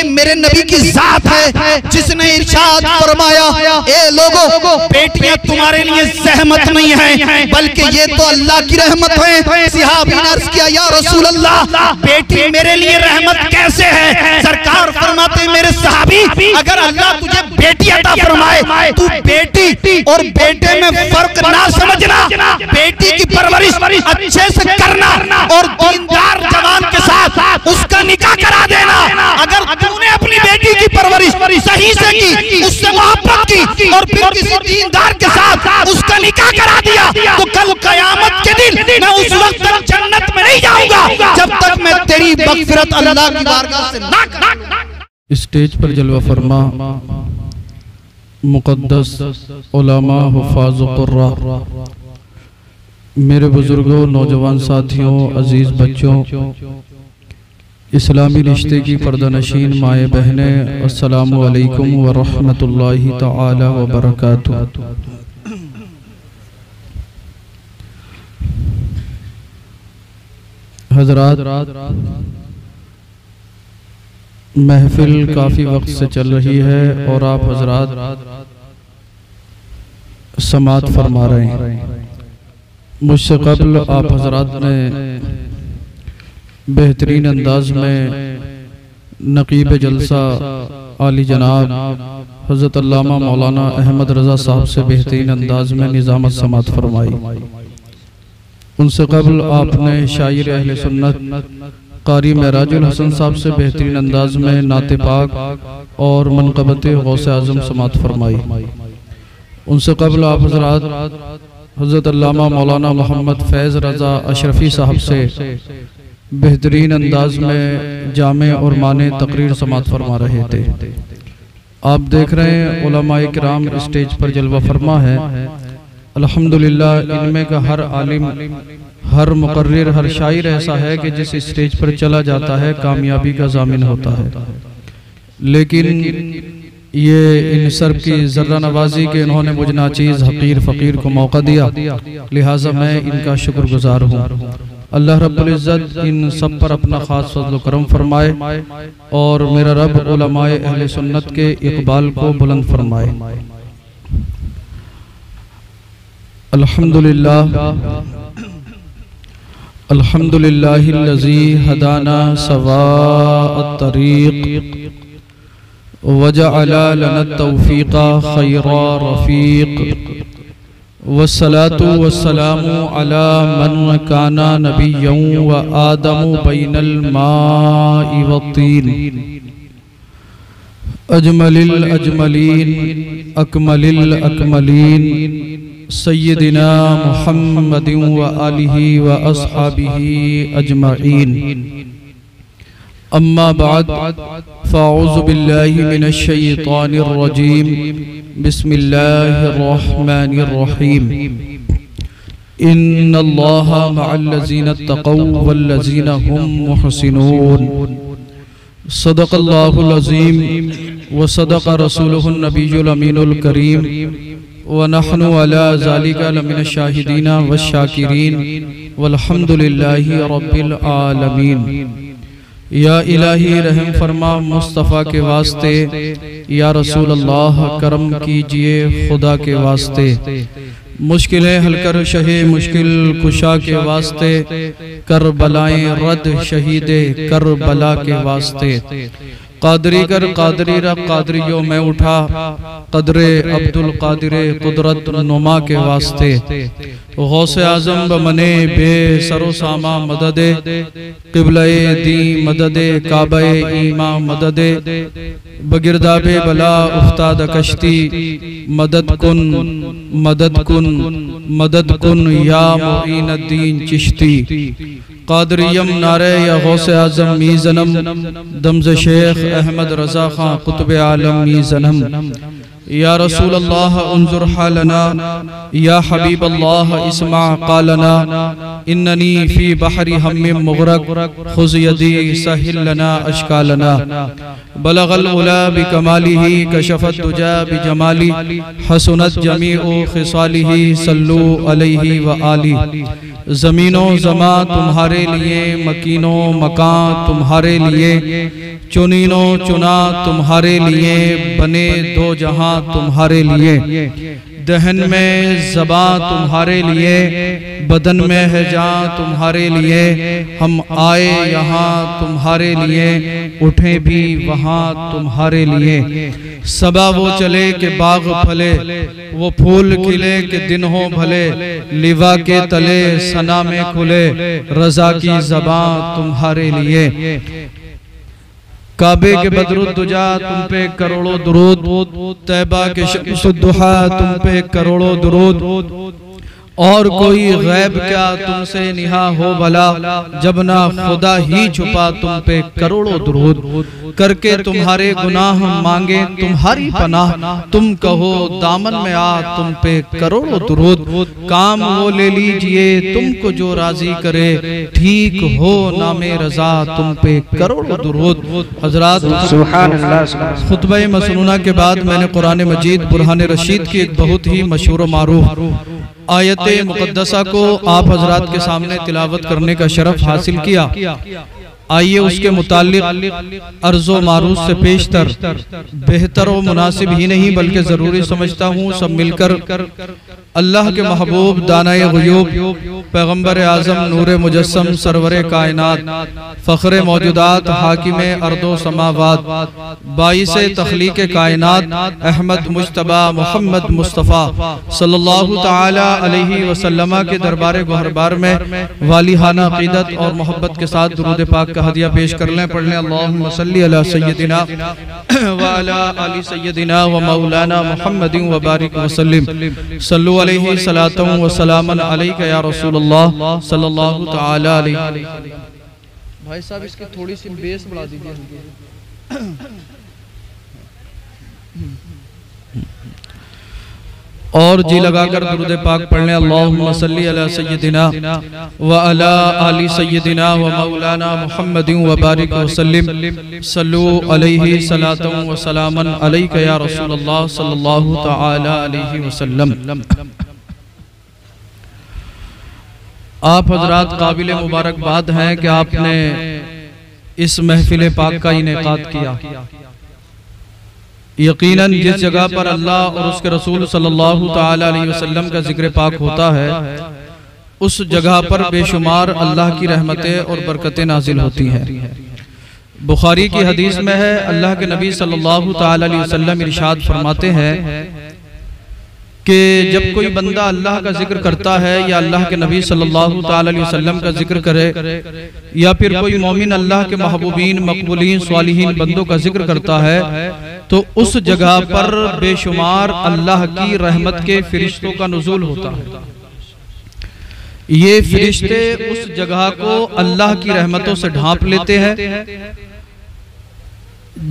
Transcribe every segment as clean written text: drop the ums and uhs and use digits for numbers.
मेरे नबी की जात है जिसने इरशाद फरमाया, ए लोगों, बेटियां तुम्हारे लिए सहमत नहीं है बल्कि ये तो अल्लाह की रहमत है। सहाबी ने अर्ज किया, या रसूल अल्लाह, बेटी मेरे लिए रहमत कैसे है? सरकार फरमाते, मेरे सहाबी, अगर अल्लाह तुझे बेटी अता फरमाए, तू बेटी और बेटे में फर्क ना समझना, बेटी की परवरिश अच्छे से करना और दीनदार जवान के साथ उसका निकाह करा देना। अगर तूने अपनी बेटी की परवरिश सही से की, उससे मोहब्बत की और फिर किसी दीनदार के साथ उसका निकाह करा दिया, तो कल कयामत के दिन मैं उस वक्त तक जन्नत में नहीं जाऊंगा जब तक मैं तेरी मग़फ़िरत अल्लाह की बारगाह से ना करूं। स्टेज पर जलवा फरमा मुक़द्दस उलमा हुफ़ाज़ क़ुर्रा, मेरे बुजुर्गों, नौजवान साथियों, अजीज बच्चों, इस्लामी रिश्ते की पर्दानशीन माए बहनें, अस्सलामु अलैकुम व रहमतुल्लाहि तआला व बरकातुहू। हज़रात, महफिल काफ़ी वक्त से चल रही है और आप हज़रात समात फरमा रहे हैं। मुझसे कबल आप हज़रात ने बेहतरीन अंदाज में नकीब जलसा आली जनाब हज़रत अल्लामा मौलाना अहमद रज़ा साहब से बेहतरीन अंदाज में निज़ामत समात फरमाई। उनसे कबल आपने शायर अहले सुन्नत कारी महराजुल हसन साहब से बेहतरीन अंदाज में नाते पाक और मनक़बत गौसे आज़म समात फरमाई। उनसे कबल आप हज़रात हज़रत अल्लामा मौलाना मोहम्मद फैज़ रज़ा अशरफी साहब से बेहतरीन अंदाज में जामे और माने तकरीर समात फरमा रहे थे। आप देख रहे हैं उलमाए किराम स्टेज पर जलवा फरमा है। अल्हम्दुलिल्लाह, इनमें का हर आलिम, हर मुकर्रिर, हर शायर ऐसा है कि जिस स्टेज पर चला जाता है कामयाबी का ज़ामिन होता है। लेकिन ये इन सब की ज़र्रा नवाजी के इन्होंने मुझ नाचीज़ हकीर फ़कीर को मौका दिया, लिहाजा मैं इनका शुक्रगुजार हूँ। अल्लाह रब्बुल इज़्ज़त इन सब पर अपना ख़ास फज़्ल करम फरमाए और मेरा रब उलमाए अहले सुन्नत के इक़बाल को बुलंद फरमाए। अल्हम्दुलिल्लाह, अल्हम्दुलिल्लाहिल्लज़ी हदाना सवाअत तरीक़ वजअला लना तौफ़ीक़ा खैरा रफ़ीक़ वस्सलातु वस्सलामु अला मन काना नबिय्यन व आदमु बैनल माइ वत्तीन अजमलिल अजमलीन अकमलिल अकमलीन सय्यदिना मुहम्मदिन व आलिहि व अस्हाबिहि अजमईन। अम्मा बाद, फ़अऊज़ु बिल्लाहि मिनश शैतानिर रजीम, बिस्मिल्लाहिर रहमानिर रहीम। इन्नल्लाहा मअल्लज़ीना तक़व्व वल्लज़ीना हुम मुहसिनून। सदक़ल्लाहुल अज़ीम व सदक़ रसूलुहुन नबियुल अमीनुल करीम व नहनु अला ज़ालिका लमिनश शाहिदीना वश्शाकिरीन वल्हम्दुलिल्लाहि रब्बिल आलमीन। या इलाही रहम फरमा मुस्तफ़ा के वास्ते, या रसूल अल्लाह करम कीजिए खुदा के वास्ते, मुश्किलें हल कर शहे मुश्किल कुशा के वास्ते, कर बलाएं रद शहीदे कर बला के वास्ते, कादरी कर कादरी रख कादरियो में उठा, कदरे अब्दुल कादिरे कुदरत नुमा के वास्ते, गौसे आज़म बमने बे सरो सामा मददे, क़िबले दी मददे काबे ईमा मददे, बगिरदाबे बला उफ्ताद कश्ती, मदद कुन मदद कुन मदद कुन या मुईनुद्दीन चिश्ती। कादरियम नारे या गौसे आज़म मीज़नम, दमज़ शेख अहमद रज़ा खां कुतुब आलम मीज़नम, या रसूल अल्लाह उन्जुर हालना, या हबीब अल्लाह इस्मा क़ालना, इन्ननी फी बहरी हम्मिम मुग़रक़, खुज़ यदी सहिल लना अश्कालना। बलगल उला बिकमालिही, कशफत दुजा बिजमाली, हसनत जमीउ खिसालिही, सल्लू अलैहि व आली। ज़मीनो ज़मा तुम्हारे लिए, मकीनो मकां तुम्हारे लिए, चुनीनो चुना तुम्हारे लिए, बने दो जहां तुम्हारे लिए। दहन में ज़बा तुम्हारे लिए, बदन में है जान तुम्हारे लिए। हम आए यहाँ तुम्हारे लिए, उठे भी वहाँ तुम्हारे लिए। सबा वो चले के बाग फले, वो फूल खिले के दिन हो भले। लिवा के तले सना में खुले, रज़ा की ज़बां तुम्हारे लिए। काबे के बदरुद्दुजा तुम पे करोड़ों दुरूद, तैबा के शम्सुद्दुहा तुम पे करोड़ों दुरूद। और कोई गैब क्या तुमसे निहा हो भला, जब ना खुदा ही छुपा तुम पे करोड़ों दुरूद। करके तुम्हारे गुनाह मांगे तुम्हारी पनाह, तुम कहो दामन में आ तुम पे करोड़ों दुरूद। काम वो ले लीजिए तुमको जो राजी करे, ठीक हो नामे रजा तुम पे करोड़ों दुरूद। हजरात, खुतबा मसनूना के बाद मैंने कुरान मजीद बुरहान रशीद की एक बहुत ही मशहूर व मारूफ आयत मुक़द्दसा को आप हजरात के सामने तिलावत करने का शरफ हासिल किया। आइए उसके मुताल्लिक अर्ज़ो मारूफ से पेशतर बेहतर और मुनासिब ही नहीं बल्कि ज़रूरी समझता हूँ सब मिलकर अल्लाह के महबूब दानाए ग़ुयूब पैगम्बर आज़म नूर मुजस्सम सरवरे कायनात फ़ख्रे मौजूदात हाकिमे अर्दो समावात बाइसे तख्लीक़ कायनात अहमद मुज्तबा मोहम्मद मुस्तफ़ा सल्लल्लाहु तआला अलैहि वसल्लम के दरबार गोहरबार में वालिहाना अक़ीदत और मोहब्बत के साथ दुरूद पाक का हदिया पेश कर लें। पढ़ लें अल्लाहुम्मा सल्ली अला सय्यदिना व अला आलि सय्यदिना व मौलाना मुहम्मदिन व बारिक व सल्लिम सल्लु अलैहि सलातन व सलामन अलैका या रसूलल्लाह सल्लल्लाहु तआला अलैहि। भाई साहब इसकी थोड़ी सी बेस बढ़ा दीजिए। और जी लगाकर दुरूद पाक पढ़ने अल्लाहुम्मा सल्ली अला सय्यदिना व अला आलि सय्यदिना व मौलाना मुहम्मदिन व बारिक व सल्लिम सल्लु अलैहि सलातन व सलामन अलैका या रसूलल्लाह सल्लल्लाहु तआला अलैहि वसल्लम। आप हजरात काबिल मुबारकबाद हैं कि आपने इस महफिल पाक का इनेकाद किया। यकीनन जिस जगह पर अल्लाह और उसके रसूल सल्लल्लाहु तआला अलैहि वसल्लम का जिक्र पाक होता है उस जगह पर बेशुमार अल्लाह की रहमतें और बरकतें नाजिल होती हैं। बुखारी की हदीस में है, अल्लाह के नबी सल्लल्लाहु तआला अलैहि वसल्लम इरशाद फरमाते हैं कि जब कोई बंदा अल्लाह का जिक्र करता है या अल्लाह के नबी सल्लल्लाहु तआला अलैहि वसल्लम का जिक्र करे या फिर कोई मोमिन अल्लाह के महबूबीन मकबूलीन स्वालिहीन बंदों का जिक्र करता है तो उस जगह पर बेशुमार अल्लाह की रहमत के फरिश्तों का नुज़ूल होता है। ये फरिश्ते उस जगह को अल्लाह की रहमतों से ढांप लेते हैं।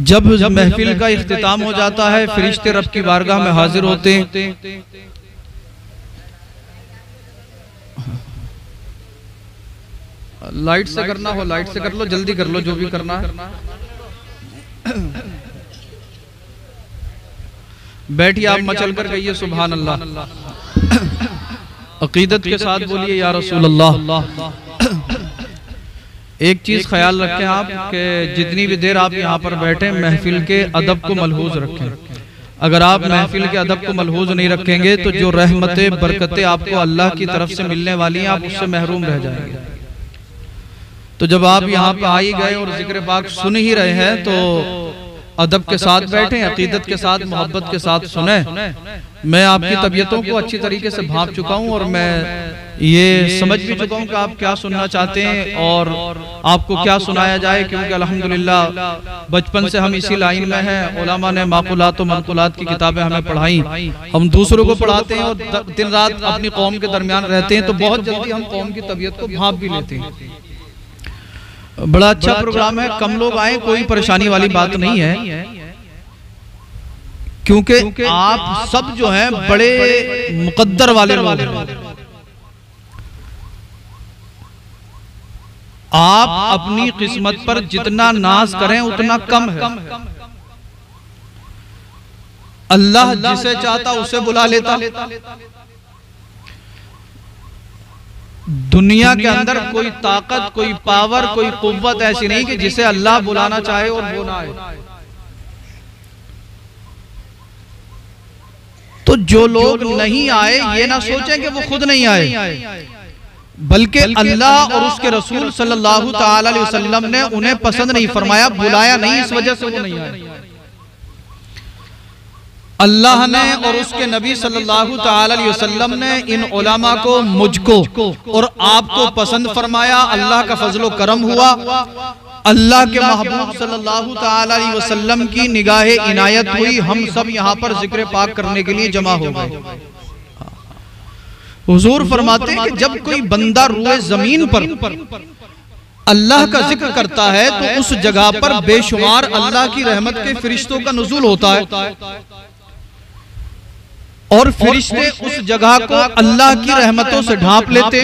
जब महफिल का इख्तिताम हो जाता है फरिश्ते रब की बारगाह में हाजिर होते हैं। लाइट से करना हो लाइट से कर लो, जल्दी कर लो जो भी करना है। बैठिए आप मचल कर गइए सुभान अल्लाह। अकीदत के साथ बोलिए या रसूल अल्लाह। एक चीज ख्याल रखें आप कि जितनी भी देर आप यहाँ पर बैठे महफिल के अदब को मलहूज रखें। अगर आप महफिल के अदब को मलहूज नहीं रखेंगे तो जो रहमतें बरकतें आपको अल्लाह की तरफ से मिलने वाली हैं आप उससे महरूम रह जाएंगे। तो जब आप यहाँ पे आ ही गए और जिक्र पाक सुन ही रहे हैं तो अदब के साथ बैठें, अकीदत के साथ मोहब्बत के साथ सुने। मैं आपकी तबीयतों को अच्छी तरीके से भांप चुका हूँ और मैं ये समझ भी चुका हूँ कि आप क्या सुनना चाहते हैं और आपको क्या सुनाया जाए, क्योंकि अल्हम्दुलिल्लाह बचपन से हम इसी लाइन में हैं। उलमा ने माकुलात और मनकुलात की किताबें हमें पढ़ाई, हम दूसरों को पढ़ाते हैं और दिन रात अपनी कौम के दरमियान रहते हैं तो बहुत जल्दी हम कौम की तबीयत को भांप भी लेते हैं। बड़ा अच्छा प्रोग्राम है, कम लोग आए, कोई परेशानी वाली बात नहीं है। क्योंकि आप सब जो हैं बड़े मुकद्दर वाले लोग हैं। आप अपनी किस्मत पर जितना नाज करें उतना कम है। अल्लाह जिसे चाहता उसे बुला लेता। दुनिया के अंदर कोई ताकत, कोई पावर, कोई कुव्वत ऐसी नहीं कि जिसे अल्लाह बुलाना चाहे और वो ना आए। तो जो लोग नहीं आए ये ना सोचें कि वो खुद नहीं आए, बल्कि अल्लाह और उसके रसूल सल्लल्लाहु ताला अलैहि वसल्लम ने उन्हें पसंद नहीं फरमाया, बुलाया नहीं, इस वजह से वो नहीं आए। अल्लाह ने और उसके नबी सल्लल्लाहु ताला अलैहि वसल्लम ने इन उलमा को, मुझको और आपको पसंद फरमाया। अल्लाह का फजलो करम हुआ। अल्लाह के महबूब सल्लल्लाहु ताला अलैहि वसल्लम की निगाहे इनायत हुई। हम सब यहाँ पर जिक्र पाक करने के लिए जमा हो गए। हुजूर फरमाते हैं कि जब कोई बंदा रूए जमीन पर अल्लाह का जिक्र करता है तो उस जगह पर बेशुमार अल्लाह की रहमत के फरिश्तों का नुज़ूल होता है, और फरिश्ते उस जगह को अल्लाह की रहमतों से ढांप लेते।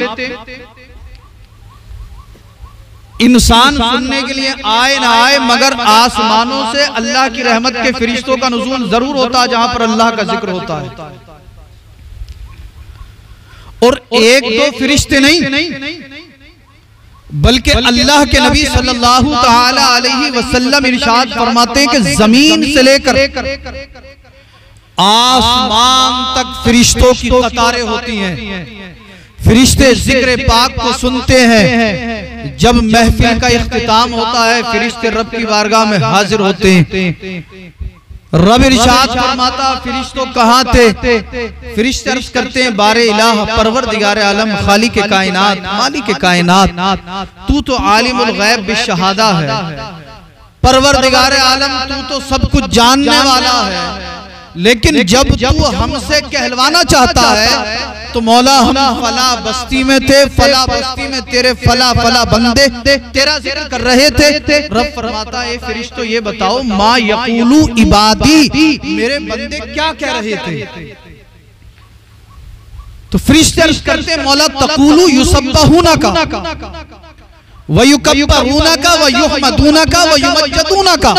इंसान सुनने के लिए आए ना आए, मगर आसमानों से अल्लाह की रहमत के फरिश्तों का नुज़ूल जरूर होता है जहां पर अल्लाह का जिक्र होता है। और एक दो फरिश्ते नहीं, बल्कि अल्लाह के नबी सल्लल्लाहु ताला अलैहि वसल्लम इरशाद फरमाते हैं कि जमीन से लेकर आसमान तक फरिश्तों की कतारें होती हैं। फरिश्ते जिक्र पाक को सुनते हैं। जब महफिल का इख्तिताम होता है, फरिश्ते रब की बारगाह में हाजिर होते हैं। रब इरशाद फरमाता, फरिश्तों कहाँ थे? फरिश्ते अर्ज़ करते हैं, बारे इलाह, परवरदिगार आलम, खालिक कायनात, मालिक कायनात, तू तो आलिमुल गैब बिशहादा है। परवरदिगार आलम, तू तो सब कुछ जानने वाला है। लेकिन जब तू हमसे कहलवाना चाहता है तो मौला, हम फला बस्ती में थे, फला बस्ती में तेरे फला फला बंदे तेरा जिक्र कर रहे थे। रब फरमाता है, फरिश्तों ये बताओ, मा यक़ूलु इबादी, मेरे बंदे क्या कह रहे थे? तो फरिश्ते अर्ज़ करते, मौला तक़ूलु युसब्बहूनका व युकब्बरूनका व युहमदूनका व युमज्जदूनका।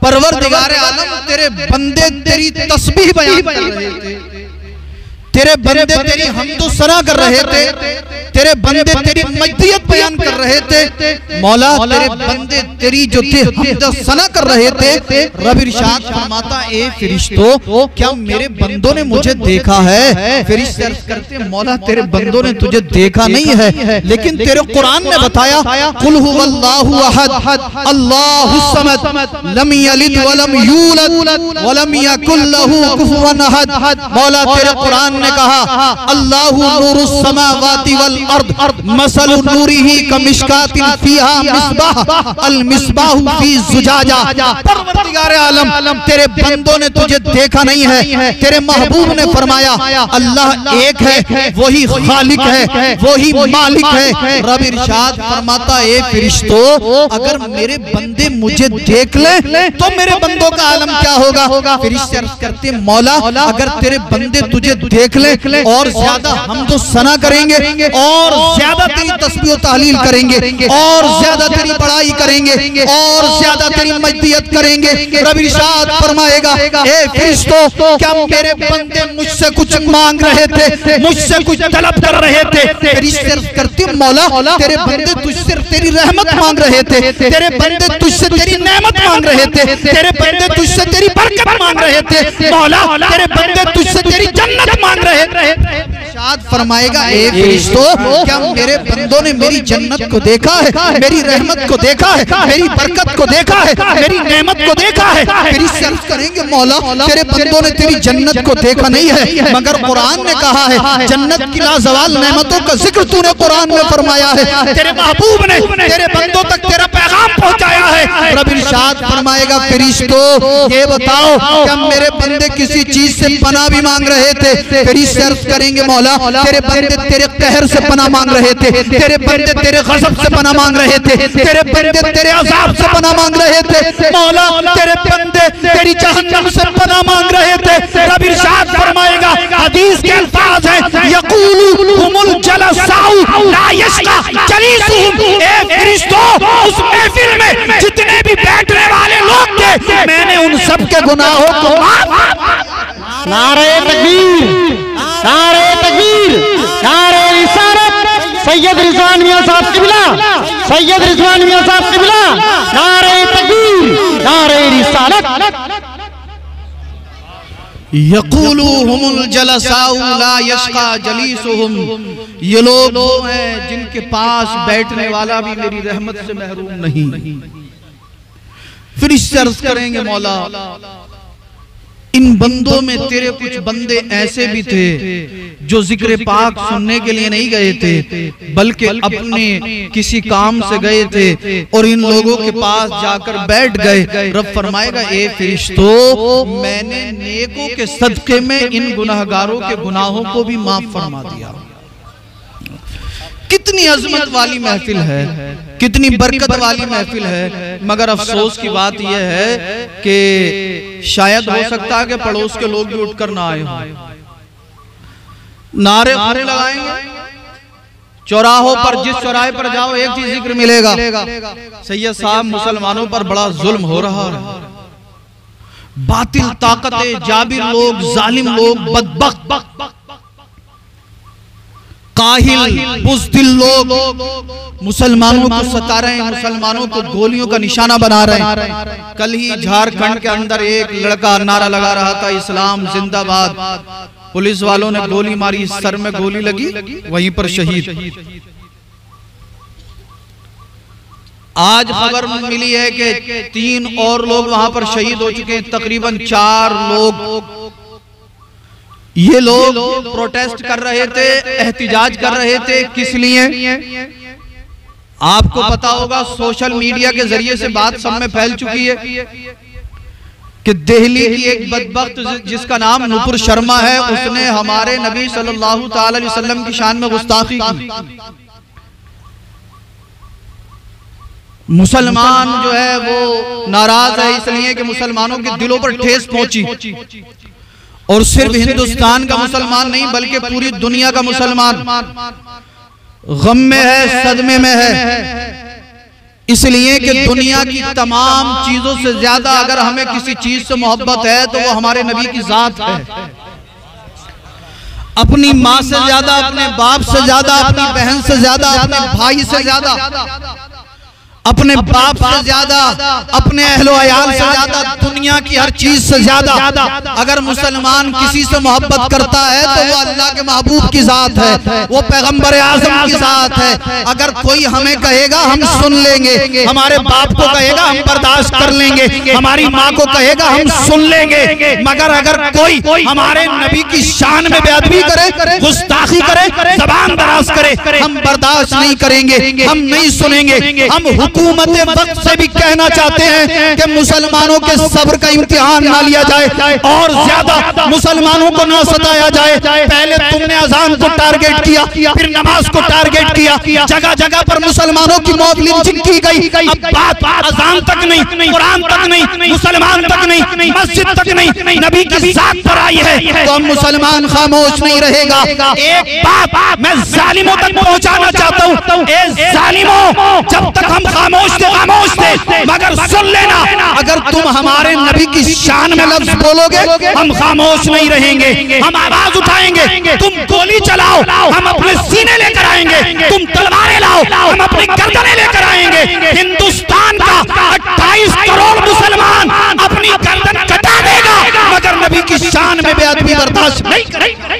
परवरदिगार आलम, तेरे बंदे तेरी तस्बीह बयान कर रहे थे, तेरे बंदे तेरी हमदो सना कर रहे थे, तेरे बंदे तेरी मजदियत बयान कर रहे थे। मौला, तेरे बंदे तेरी जो थे हमदो सना कर रहे थे। रब इरशाद फरमाता, ए फरिश्तों, क्या मेरे बंदों ने मुझे देखा है? फरिश्ते अर्ज़ करते, मौला तेरे बंदों ने तुझे देखा नहीं है, लेकिन तेरे कुरान ने बताया, कुल हुवल्लाहु अहद अल्लाहुस समद लम यलिद व लम यूलद व लम यकुल लहू कुफुवन अहद। मौला तेरे कुरान ने कहा, अल्लाहु नूरुस समावाति वल अर्द मसलु नूरिही कमिशकातिन फीहा मिस्बाह अल मिस्बाहु फी जुजाजा। परवरदिगार आलम, तेरे बंदों ने तुझे देखा नहीं है। तेरे महबूब ने फरमाया, अल्लाह एक है, वही खालिक है, वही मालिक है। रब इरशाद फरमाता, ए फरिश्तों, अगर मेरे बंदे मुझे देख ले तो मेरे बंदों का आलम क्या होगा? फरिश्ते अर्ज़ करते, मौला अगर तेरे बंदे तुझे देख ले और ज्यादा हम तो सना करेंगे, और ज्यादा तेरी तस्बीह तहलील करेंगे, और ज्यादा तेरी बड़ाई करेंगे, और ज्यादा तेरी मजदियत करेंगे। रब इरशाद फरमाएगा, ए फरिश्तों, क्या मेरे बंदे मुझसे कुछ मांग रहे थे, मुझसे कुछ तलब कर रहे थे? फरिश्ते अर्ज़ करते, मौला तेरे बंदे तुझसे तेरी रहमत मांग रहे थे, तेरे बंदे तुझसे तेरी नेमत मांग रहे थे, तेरे बंदे तुझसे तेरी बरकत मांग रहे थे। मौला तेरे बंदे तुझसे तेरी जन्नत मांग रहे थे। इरशाद फरमाएगा, ए फरिश्तों, क्या मेरे बंदों ने मेरी जन्नत को देखा है, मेरी रहमत को देखा है, मेरी बरकत को देखा है, मेरी नेमत को देखा है? फरिश्ते अर्ज़ करेंगे, मौला तेरे बंदों ने तेरी जन्नत को देखा नहीं है, मगर कुरान ने कहा है जन्नत की लाजवाल नेमतों का जिक्र तूने कुरान में फरमाया है, तेरे महबूब ने तेरे बंदों तक तेरा पैगाम पहुंचाया है। रब इरशाद फरमाएगा, फरिश्तों ये बताओ, क्या मेरे बंदे किसी चीज से पनाह भी मांग रहे थे? फरिश्ते अर्ज़ करेंगे, मौला तेरे बंदे तेरे कहर से पनाह मांग रहे थे, तेरे बंदे तेरे गज़ब से पनाह मांग रहे थे, तेरे बंदे तेरे अज़ाब से पनाह मांग रहे थे। मौला तेरे बंदे तेरी जहन्नम से पनाह मांग रहे थे। रब इरशाद फरमाएगा, हदीस के अल्फाज हैं, यक़ूलु हुमुल जलसाउ ला यश्का जलीसुहुम। ए फरिश्तों, उस महफिल में जितने भी बैठने वाले लोग थे, मैंने उन सब के गुनाहों को नारे तकबीर, नारे तकबीर, नारे रिसालत, सैयद रिजवान मियां साहब किबला, सैयद रिजवान मियां साहब किबला, नारे तकबीर, नारे रिसालत। यक़ूलु हुमुल जलसाउ ला यश्का जलीसुहुम। ये लोग वो हैं जिनके पास बैठने वाला भी मेरी रहमत से महरूम नहीं। फिर इससे अर्ज़ करेंगे, मौला इन बंदों में तेरे कुछ बंदे ऐसे भी थे जो जिक्र पाक सुनने के लिए नहीं गए थे, बल्कि अपने किसी काम से गए थे और इन लोगों के पास जाकर बैठ गए। रब फरमाएगा, ए फरिश्तों, मैंने नेकों के सदके में इन गुनाहगारों के गुनाहों को भी माफ फरमा दिया। कितनी अजमत वाली महफिल है, कितनी बरकत वाली महफिल है। मगर अफसोस की बात यह है कि शायद हो सकता है कि पड़ोस के लोग भी उठकर ना आए हों। नारे लगाएंगे चौराहों पर, जिस चौराहे पर जाओ एक चीज जिक्र मिलेगा, सैयद साहब मुसलमानों पर बड़ा जुल्म हो रहा है। बातिल ताकतें, जाबिर लोग, जालिम लोग, बदबख्त काहिल बुज़दिल लोग मुसलमानों को सता रहे हैं, मुसलमानों को गोलियों का निशाना बना रहे हैं। कल ही झारखंड के अंदर एक लड़का नारा लगा रहा था, इस्लाम जिंदाबाद। पुलिस वालों ने गोली मारी, सर में गोली लगी, वहीं पर शहीद। आज खबर मिली है कि 3 और लोग वहां पर शहीद हो चुके हैं, तकरीबन 4 लोग। ये लोग प्रोटेस्ट कर रहे थे, एहतिजाज कर रहे थे, किस लिए? आपको पता होगा, सोशल मीडिया के जरिए से बात सब में फैल चुकी है कि दिल्ली की एक बदबख्त जिसका नाम नुपुर शर्मा है, उसने हमारे नबी सल्लल्लाहु ताला अलैहि वसल्लम की शान में गुस्ताखी की। मुसलमान जो है वो नाराज है इसलिए कि मुसलमानों के दिलों पर ठेस पहुंची, और सिर्फ हिंदुस्तान का मुसलमान नहीं बल्कि पूरी दुनिया का मुसलमान गम में है, सदमे में है। इसलिए कि दुनिया की तमाम चीजों से ज्यादा अगर हमें किसी चीज से मोहब्बत है तो वो हमारे नबी की जात है। अपनी माँ से ज्यादा, अपने बाप से ज्यादा, अपनी बहन से ज्यादा, अपने भाई से ज्यादा, अपने बाप से ज्यादा, अपने अहलो अयाल से ज्यादा, दुनिया की हर चीज से ज्यादा अगर मुसलमान किसी से मोहब्बत करता है तो वो अल्लाह के महबूब की जात है, वो पैगंबर आजम की जात है। अगर कोई हमें कहेगा हम सुन लेंगे, हमारे बाप को कहेगा हम बर्दाश्त कर लेंगे, हमारी माँ को कहेगा हम सुन लेंगे, मगर अगर कोई हमारे नबी की शान में बेअदबी करे, गुस्ताखी करे, ज़बान दराज करे, हम बर्दाश्त नहीं करेंगे, हम नहीं सुनेंगे। हम हुकूमत वक्त से भी कहना चाहते हैं कि मुसलमानों के सब्र का इम्तिहान ना लिया जाए और ज्यादा मुसलमानों को ना सताया जाए। पहले तुमने अजान को टारगेट किया, फिर नमाज को टारगेट किया, जगह जगह पर मुसलमानों की मौत लिंचिंग की गई। अब बात अजान तक नहीं, कुरान तक नहीं, मुसलमान तक नहीं, मस्जिद तक नहीं, नबी की जात पर आई है तो हम मुसलमान खामोश नहीं रहेगा। एक बात मैं जालिमों तक पहुंचाना चाहता हूँ, ए जालिमों, जब तक हम खामोश थे, मगर सुन लेना, अगर तुम हमारे नबी की शान में लफ्ज बोलोगे हम खामोश नहीं रहेंगे, हम आवाज उठाएंगे। तुम गोली चलाओ, हम अपने सीने लेकर आएंगे, तुम तलवारें लाओ, हम अपनी गर्दनें लेकर आएंगे। हिंदुस्तान का 28 करोड़ मुसलमान अपनी गर्दन कटा देगा मगर नबी की शान में बेअदबी बर्दाश्त नहीं करेगा।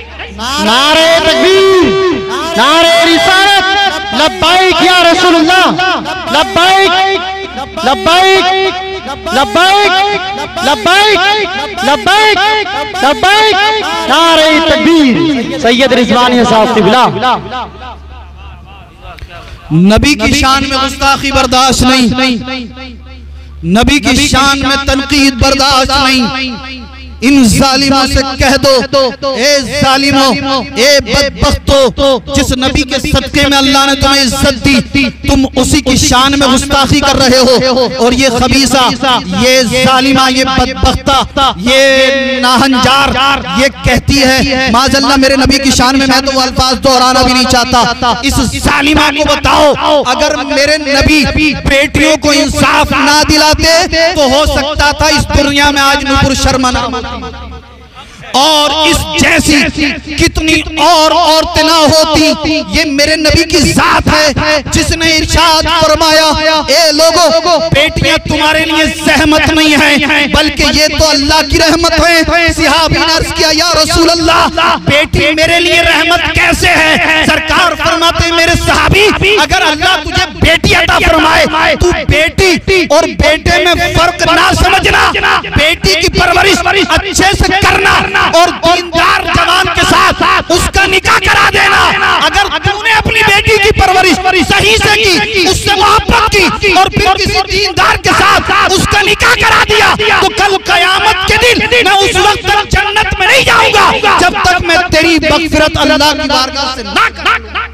नारे तकबीर, नारे रिसालत, लब्बाइक या रसूलुल्लाह, लब्बाइक, लब्बाइक, लब्बाइक, लब्बाइक, लब्बाइक, लब्बाइक, नारे तकबीर, सैयद रिजवान साहब किबला। नबी की शान में गुस्ताखी बर्दाश्त नहीं, नबी की शान में तनकीद बर्दाश्त नहीं। इन जालिमों से कह दो, ए जालिमों, ए बदबख्तों, जिस नबी के सदके में अल्लाह ने तुम्हें इज्जत दी, तुम उसी की शान में गुस्ताखी कर रहे हो। और ये खबीसा, ये जालिमा, ये बदबख्ता, ये नाहंजार ये कहती है माज़अल्लाह मेरे नबी की शान में, मैं तो वो अल्फाज दोहराना भी नहीं चाहता। इस जालिमा को बताओ, अगर मेरे नबी बेटियों को इंसाफ ना दिलाते तो हो सकता था इस दुनिया में आज नूपुर शर्मा ना होती और इस जैसी कितनी और औरतें ना होती। ये मेरे नबी की जात है जिसने इरशाद फरमाया, ए लोगों, बेटियां तुम्हारे लिए ज़हमत नहीं है बल्कि ये तो अल्लाह की रहमत है। सहाबी ने अर्ज़ किया, या रसूल अल्लाह, बेटी मेरे लिए रहमत कैसे है? सरकार फरमाते, मेरे सहाबी, अगर अल्लाह तुझे बेटी अता फरमाए, तू बेटी और बेटे में फर्क ना समझना, बेटी की परवरिश अच्छे से करना और दीनदार जवान के साथ उसका निकाह करा देना। अगर तूने अपनी बेटी की परवरिश सही से की, उससे मोहब्बत की और फिर किसी दीनदार के साथ उसका निकाह करा दिया, तो कल कयामत के दिन मैं उस वक्त तक जन्नत में नहीं जाऊंगा जब तक मैं तेरी मग़फ़िरत अल्लाह की बारगाह से ना करूं।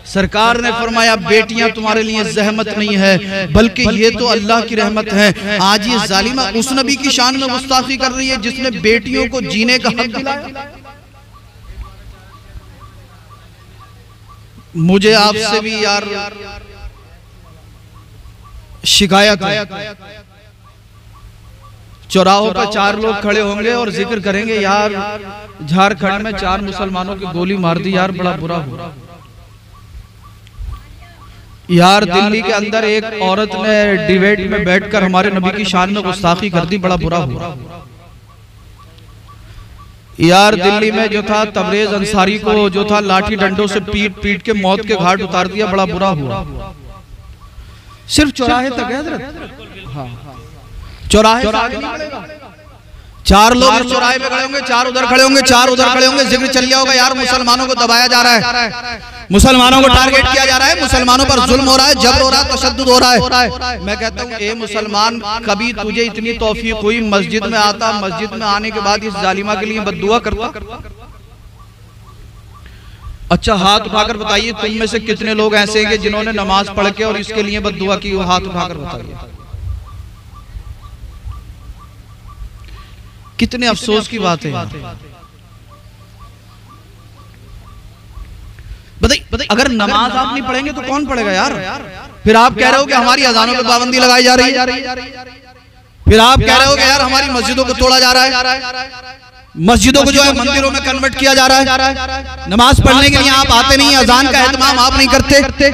सरकार ने फरमाया, बेटियां तुम्हारे लिए ज़हमत नहीं है बल्कि ये तो अल्लाह की रहमत है। आज ये जालिमा उस नबी की शान में गुस्ताखी कर रही है जिसने बेटियों को जीने का हक दिलाया। मुझे आपसे भी यार शिकायत है, चौराहों पर 4 लोग खड़े होंगे और जिक्र करेंगे, यार झारखंड में 4 मुसलमानों की गोली मार दी, यार बड़ा बुरा हुआ। यार दिल्ली के अंदर एक औरत ने डिबेट में बैठकर हमारे नबी की शान में गुस्ताखी कर दी, बड़ा बुरा हुआ। यार दिल्ली में जो था तबरेज अंसारी को जो था लाठी डंडों से पीट पीट के मौत के घाट उतार दिया, बड़ा बुरा हुआ। सिर्फ चौराहे तक है हज़रत, हाँ चौराहे से आगे नहीं बढ़ेगा। 4 लोग इस चौराहे पे खड़े होंगे, 4 उधर खड़े होंगे, 4 उधर खड़े होंगे, जिक्र चल गया होगा, यार मुसलमानों को दबाया जा रहा है, मुसलमानों को टारगेट किया जा रहा है, मुसलमानों पर जुल्म हो रहा है, जबर हो रहा है, तशद्दुद हो रहा है। मैं कहता हूँ, ए मुसलमान, कभी तुझे इतनी तौफीक हुई मस्जिद में आता, मस्जिद में आने के बाद इस जालिमा के लिए बद्दुआ करता? अच्छा हाथ उठाकर बताइए, तुम में से कितने लोग ऐसे हैं जिन्होंने नमाज पढ़ के और इसके लिए बद्दुआ की? हाथ उठाकर बताइए। कितने अफसोस की बात है। बताइए, अगर नमाज आप नहीं पढ़ेंगे तो कौन पढ़ेगा यार? फिर आप कह रहे हो कि हमारी अजानों पे पाबंदी लगाई जा रही है, फिर आप कह रहे हो कि यार हमारी मस्जिदों को तोड़ा जा रहा है, मस्जिदों को जो है मंदिरों में कन्वर्ट किया जा रहा है, नमाज पढ़ने के लिए आप आते नहीं, अजान का एहतमाम आप नहीं करते।